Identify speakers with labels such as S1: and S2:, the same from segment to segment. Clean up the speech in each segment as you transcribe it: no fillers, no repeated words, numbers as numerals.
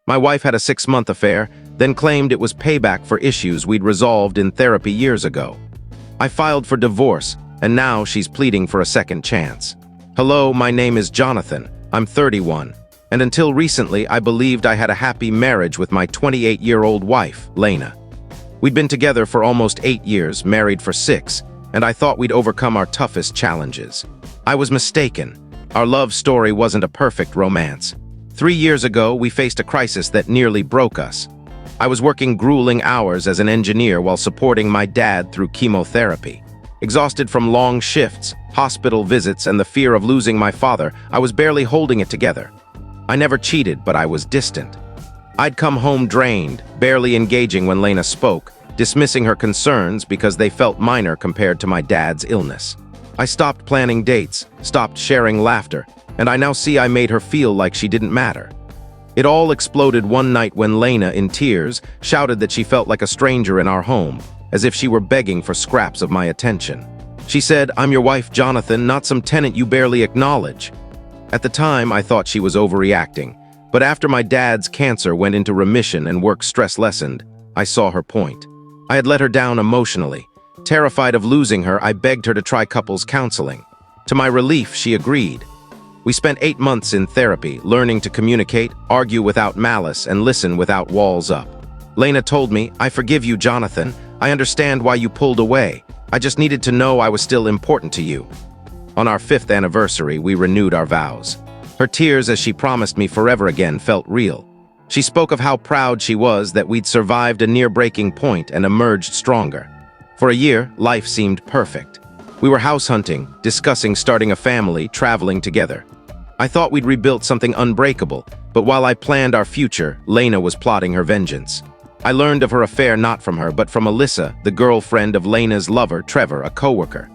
S1: My wife had a 6-month affair, then claimed it was payback for issues we'd resolved in therapy years ago. I filed for divorce, and now she's pleading for a second chance. Hello, my name is Jonathan. I'm 31, and until recently I believed I had a happy marriage with my 28-year-old wife, Lena. We'd been together for almost 8 years, married for 6, and I thought we'd overcome our toughest challenges. I was mistaken. Our love story wasn't a perfect romance. 3 years ago, we faced a crisis that nearly broke us. I was working grueling hours as an engineer while supporting my dad through chemotherapy. Exhausted from long shifts, hospital visits, and the fear of losing my father, I was barely holding it together. I never cheated, but I was distant. I'd come home drained, barely engaging when Lena spoke, dismissing her concerns because they felt minor compared to my dad's illness. I stopped planning dates, stopped sharing laughter, and I now see I made her feel like she didn't matter. It all exploded one night when Lena, in tears, shouted that she felt like a stranger in our home, as if she were begging for scraps of my attention. She said, "I'm your wife, Jonathan, not some tenant you barely acknowledge." At the time, I thought she was overreacting, but after my dad's cancer went into remission and work stress lessened, I saw her point. I had let her down emotionally. Terrified of losing her, I begged her to try couples counseling. To my relief, she agreed. We spent 8 months in therapy, learning to communicate, argue without malice, and listen without walls up. Lena told me, "I forgive you, Jonathan. I understand why you pulled away. I just needed to know I was still important to you." On our 5th anniversary, we renewed our vows. Her tears as she promised me forever again felt real. She spoke of how proud she was that we'd survived a near-breaking point and emerged stronger. For a year, life seemed perfect. We were house hunting, discussing starting a family, traveling together. I thought we'd rebuilt something unbreakable, but while I planned our future, Lena was plotting her vengeance. I learned of her affair not from her, but from Alyssa, the girlfriend of Lena's lover, Trevor, a coworker.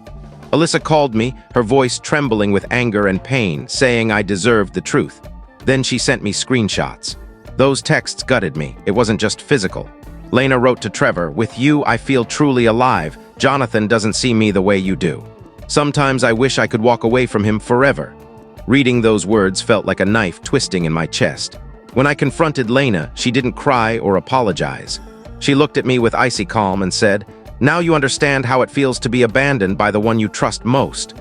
S1: Alyssa called me, her voice trembling with anger and pain, saying I deserved the truth. Then she sent me screenshots. Those texts gutted me. It wasn't just physical. Lena wrote to Trevor, "With you, I feel truly alive. Jonathan doesn't see me the way you do. Sometimes I wish I could walk away from him forever." Reading those words felt like a knife twisting in my chest. When I confronted Lena, she didn't cry or apologize. She looked at me with icy calm and said, "Now you understand how it feels to be abandoned by the one you trust most."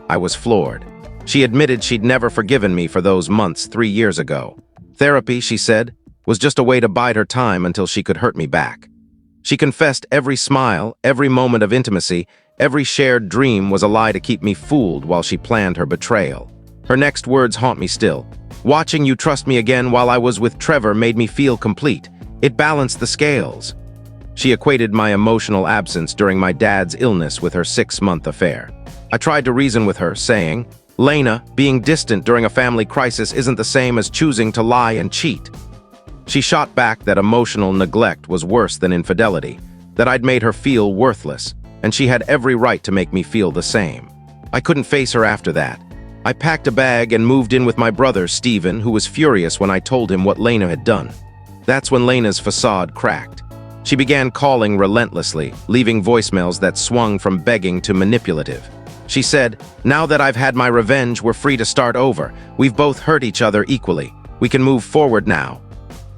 S1: I was floored. She admitted she'd never forgiven me for those months 3 years ago. Therapy, she said, was just a way to bide her time until she could hurt me back. She confessed every smile, every moment of intimacy, every shared dream was a lie to keep me fooled while she planned her betrayal. Her next words haunt me still. "Watching you trust me again while I was with Trevor made me feel complete. It balanced the scales." She equated my emotional absence during my dad's illness with her 6-month affair. I tried to reason with her, saying, "Lena, being distant during a family crisis isn't the same as choosing to lie and cheat." She shot back that emotional neglect was worse than infidelity, that I'd made her feel worthless, and she had every right to make me feel the same. I couldn't face her after that. I packed a bag and moved in with my brother, Stephen, who was furious when I told him what Lena had done. That's when Lena's facade cracked. She began calling relentlessly, leaving voicemails that swung from begging to manipulative. She said, "Now that I've had my revenge, we're free to start over. We've both hurt each other equally. We can move forward now."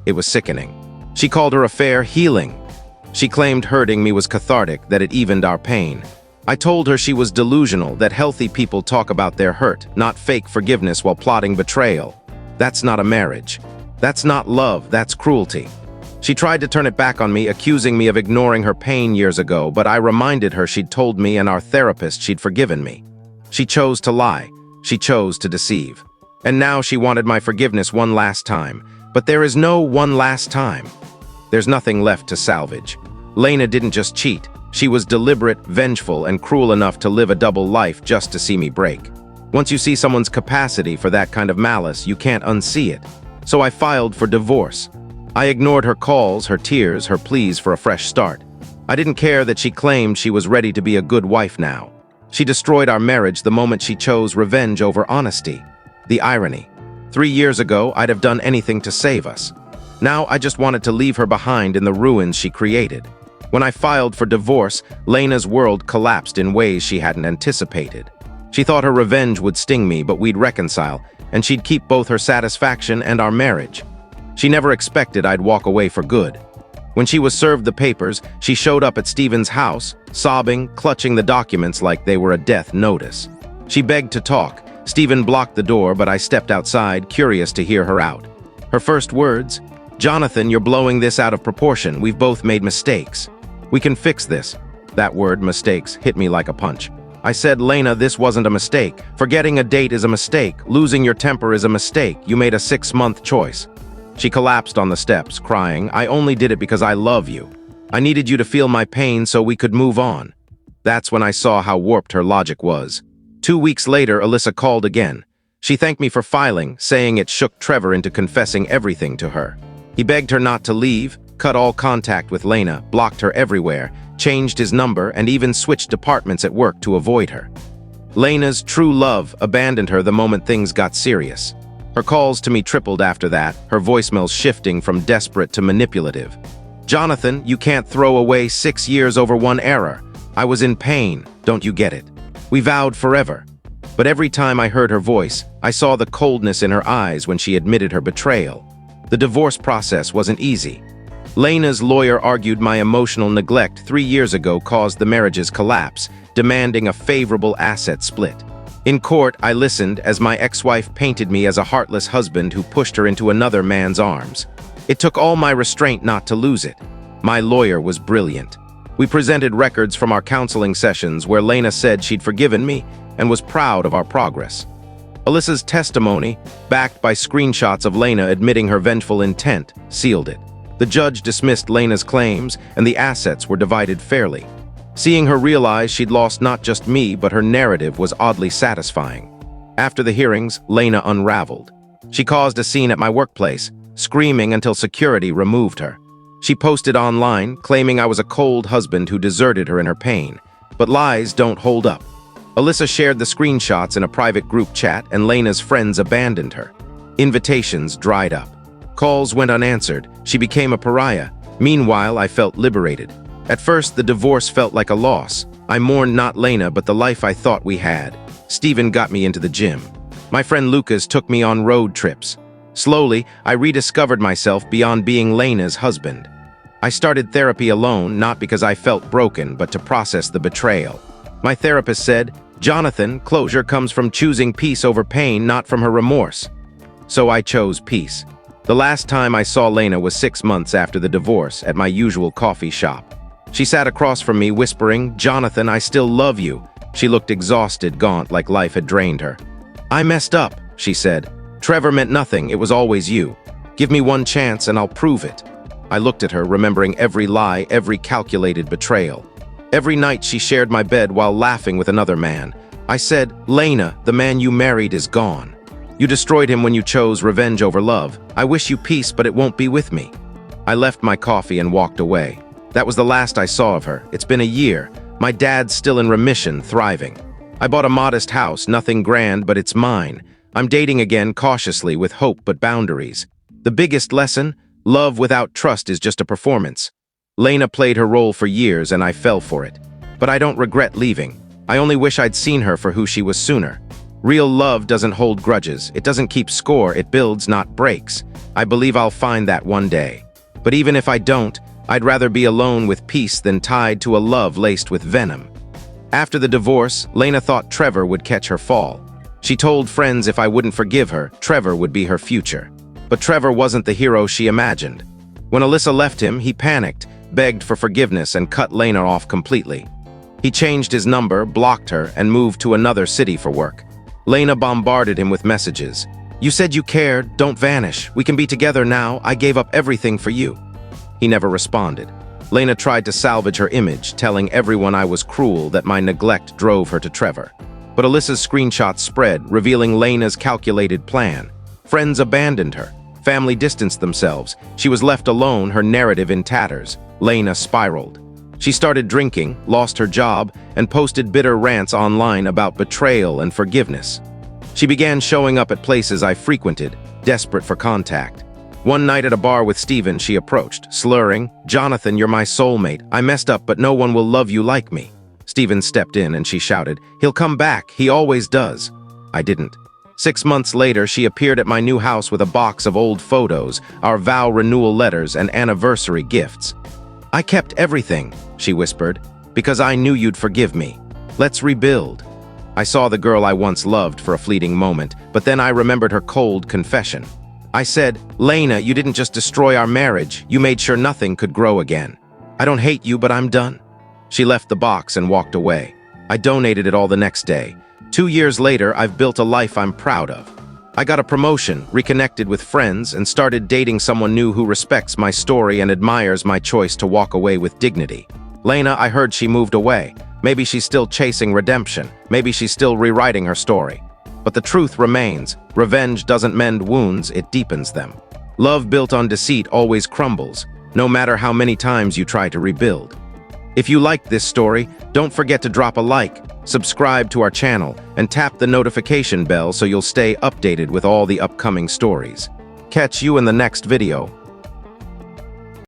S1: It was sickening. She called her affair healing. She claimed hurting me was cathartic, that it evened our pain. I told her she was delusional, that healthy people talk about their hurt, not fake forgiveness while plotting betrayal. That's not a marriage. That's not love, that's cruelty. She tried to turn it back on me, accusing me of ignoring her pain years ago, but I reminded her she'd told me and our therapist she'd forgiven me. She chose to lie. She chose to deceive. And now she wanted my forgiveness one last time. But there is no one last time. There's nothing left to salvage. Lena didn't just cheat. She was deliberate, vengeful, and cruel enough to live a double life just to see me break. Once you see someone's capacity for that kind of malice, you can't unsee it. So I filed for divorce. I ignored her calls, her tears, her pleas for a fresh start. I didn't care that she claimed she was ready to be a good wife now. She destroyed our marriage the moment she chose revenge over honesty. The irony. 3 years ago, I'd have done anything to save us. Now I just wanted to leave her behind in the ruins she created. When I filed for divorce, Lena's world collapsed in ways she hadn't anticipated. She thought her revenge would sting me, but we'd reconcile, and she'd keep both her satisfaction and our marriage. She never expected I'd walk away for good. When she was served the papers, she showed up at Stephen's house, sobbing, clutching the documents like they were a death notice. She begged to talk. Stephen blocked the door, but I stepped outside, curious to hear her out. Her first words, "Jonathan, you're blowing this out of proportion. We've both made mistakes. We can fix this." That word, mistakes, hit me like a punch. I said, "Lena, this wasn't a mistake. Forgetting a date is a mistake. Losing your temper is a mistake. You made a 6-month choice." She collapsed on the steps, crying, "I only did it because I love you. I needed you to feel my pain so we could move on." That's when I saw how warped her logic was. 2 weeks later, Alyssa called again. She thanked me for filing, saying it shook Trevor into confessing everything to her. He begged her not to leave, cut all contact with Lena, blocked her everywhere, changed his number, and even switched departments at work to avoid her. Lena's true love abandoned her the moment things got serious. Her calls to me tripled after that, her voicemails shifting from desperate to manipulative. "Jonathan, you can't throw away 6 years over one error. I was in pain, don't you get it? We vowed forever." But every time I heard her voice, I saw the coldness in her eyes when she admitted her betrayal. The divorce process wasn't easy. Lena's lawyer argued my emotional neglect 3 years ago caused the marriage's collapse, demanding a favorable asset split. In court, I listened as my ex-wife painted me as a heartless husband who pushed her into another man's arms. It took all my restraint not to lose it. My lawyer was brilliant. We presented records from our counseling sessions where Lena said she'd forgiven me and was proud of our progress. Alyssa's testimony, backed by screenshots of Lena admitting her vengeful intent, sealed it. The judge dismissed Lena's claims, and the assets were divided fairly. Seeing her realize she'd lost not just me, but her narrative was oddly satisfying. After the hearings, Lena unraveled. She caused a scene at my workplace, screaming until security removed her. She posted online, claiming I was a cold husband who deserted her in her pain. But lies don't hold up. Alyssa shared the screenshots in a private group chat, and Lena's friends abandoned her. Invitations dried up. Calls went unanswered. She became a pariah. Meanwhile, I felt liberated. At first, the divorce felt like a loss. I mourned not Lena, but the life I thought we had. Stephen got me into the gym. My friend Lucas took me on road trips. Slowly, I rediscovered myself beyond being Lena's husband. I started therapy alone, not because I felt broken, but to process the betrayal. My therapist said, "Jonathan, closure comes from choosing peace over pain, not from her remorse." So I chose peace. The last time I saw Lena was 6 months after the divorce at my usual coffee shop. She sat across from me, whispering, "Jonathan, I still love you." She looked exhausted, gaunt, like life had drained her. "I messed up," she said. "Trevor meant nothing, it was always you. Give me one chance and I'll prove it." I looked at her, remembering every lie, every calculated betrayal. Every night she shared my bed while laughing with another man. I said, "Lena, the man you married is gone. You destroyed him when you chose revenge over love. I wish you peace, but it won't be with me." I left my coffee and walked away. That was the last I saw of her. It's been a year. My dad's still in remission, thriving. I bought a modest house, nothing grand, but it's mine. I'm dating again, cautiously, with hope but boundaries. The biggest lesson? Love without trust is just a performance. Lena played her role for years, and I fell for it. But I don't regret leaving. I only wish I'd seen her for who she was sooner. Real love doesn't hold grudges. It doesn't keep score. It builds, not breaks. I believe I'll find that one day. But even if I don't, I'd rather be alone with peace than tied to a love laced with venom. After the divorce, Lena thought Trevor would catch her fall. She told friends if I wouldn't forgive her, Trevor would be her future. But Trevor wasn't the hero she imagined. When Alyssa left him, he panicked, begged for forgiveness, and cut Lena off completely. He changed his number, blocked her, and moved to another city for work. Lena bombarded him with messages. "You said you cared, don't vanish. We can be together now. I gave up everything for you." He never responded. Lena tried to salvage her image, telling everyone I was cruel, that my neglect drove her to Trevor. But Alyssa's screenshots spread, revealing Lena's calculated plan. Friends abandoned her. Family distanced themselves. She was left alone, her narrative in tatters. Lena spiraled. She started drinking, lost her job, and posted bitter rants online about betrayal and forgiveness. She began showing up at places I frequented, desperate for contact. One night at a bar with Stephen, she approached, slurring, "Jonathan, you're my soulmate. I messed up, but no one will love you like me." Stephen stepped in and she shouted, "He'll come back. He always does." I didn't. 6 months later, she appeared at my new house with a box of old photos, our vow renewal letters, and anniversary gifts. "I kept everything," she whispered, "because I knew you'd forgive me. Let's rebuild." I saw the girl I once loved for a fleeting moment, but then I remembered her cold confession. I said, "Lena, you didn't just destroy our marriage, you made sure nothing could grow again. I don't hate you, but I'm done." She left the box and walked away. I donated it all the next day. 2 years later, I've built a life I'm proud of. I got a promotion, reconnected with friends, and started dating someone new who respects my story and admires my choice to walk away with dignity. Lena, I heard she moved away. Maybe she's still chasing redemption. Maybe she's still rewriting her story. But the truth remains. Revenge doesn't mend wounds, it deepens them. Love built on deceit always crumbles, no matter how many times you try to rebuild. If you liked this story, don't forget to drop a like, subscribe to our channel, and tap the notification bell so you'll stay updated with all the upcoming stories. Catch you in the next video.